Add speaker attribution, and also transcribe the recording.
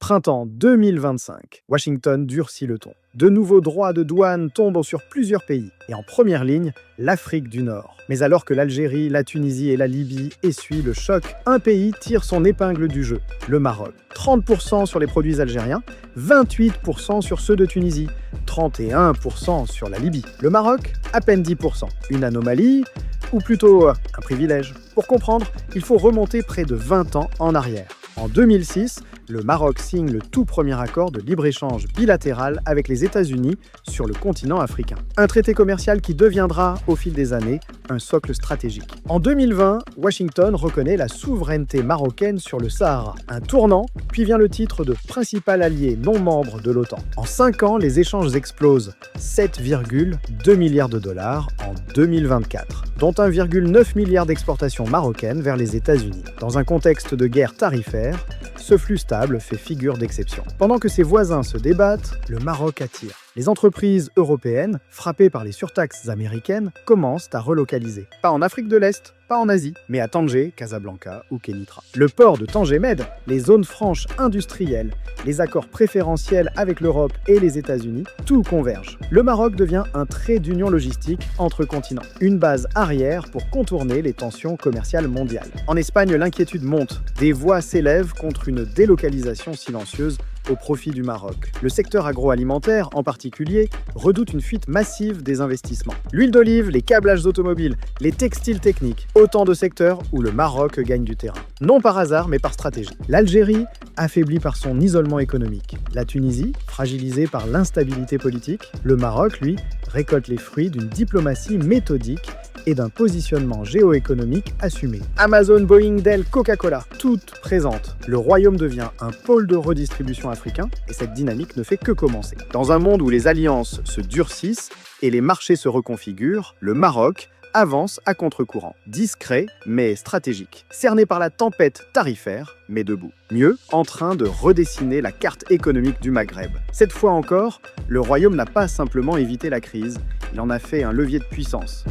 Speaker 1: Printemps 2025. Washington durcit le ton. De nouveaux droits de douane tombent sur plusieurs pays. Et en première ligne, l'Afrique du Nord. Mais alors que l'Algérie, la Tunisie et la Libye essuient le choc, un pays tire son épingle du jeu, le Maroc. 30% sur les produits algériens, 28% sur ceux de Tunisie, 31% sur la Libye. Le Maroc, à peine 10%. Une anomalie, ou plutôt un privilège. Pour comprendre, il faut remonter près de 20 ans en arrière. En 2006, le Maroc signe le tout premier accord de libre-échange bilatéral avec les États-Unis sur le continent africain. Un traité commercial qui deviendra, au fil des années, un socle stratégique. En 2020, Washington reconnaît la souveraineté marocaine sur le Sahara. Un tournant, puis vient le titre de principal allié non membre de l'OTAN. En 5 ans, les échanges explosent. 7,2 milliards de dollars en 2024, dont 1,9 milliard d'exportations marocaines vers les États-Unis. Dans un contexte de guerre tarifaire, ce flux stable fait figure d'exception. Pendant que ses voisins se débattent, le Maroc attire. Les entreprises européennes, frappées par les surtaxes américaines, commencent à relocaliser. Pas en Afrique de l'Est, pas en Asie, mais à Tanger, Casablanca ou Kénitra. Le port de Tanger-Med, les zones franches industrielles, les accords préférentiels avec l'Europe et les États-Unis, tout converge. Le Maroc devient un trait d'union logistique entre continents, une base arrière pour contourner les tensions commerciales mondiales. En Espagne, l'inquiétude monte. Des voix s'élèvent contre une délocalisation silencieuse au profit du Maroc. Le secteur agroalimentaire, en particulier, redoute une fuite massive des investissements. L'huile d'olive, les câblages automobiles, les textiles techniques, autant de secteurs où le Maroc gagne du terrain. Non par hasard, mais par stratégie. L'Algérie, affaiblie par son isolement économique. La Tunisie, fragilisée par l'instabilité politique. Le Maroc, lui, récolte les fruits d'une diplomatie méthodique et d'un positionnement géoéconomique assumé. Amazon, Boeing, Dell, Coca-Cola, toutes présentes. Le royaume devient un pôle de redistribution africain et cette dynamique ne fait que commencer. Dans un monde où les alliances se durcissent et les marchés se reconfigurent, le Maroc avance à contre-courant. Discret, mais stratégique. Cerné par la tempête tarifaire, mais debout. Mieux, en train de redessiner la carte économique du Maghreb. Cette fois encore, le royaume n'a pas simplement évité la crise, il en a fait un levier de puissance.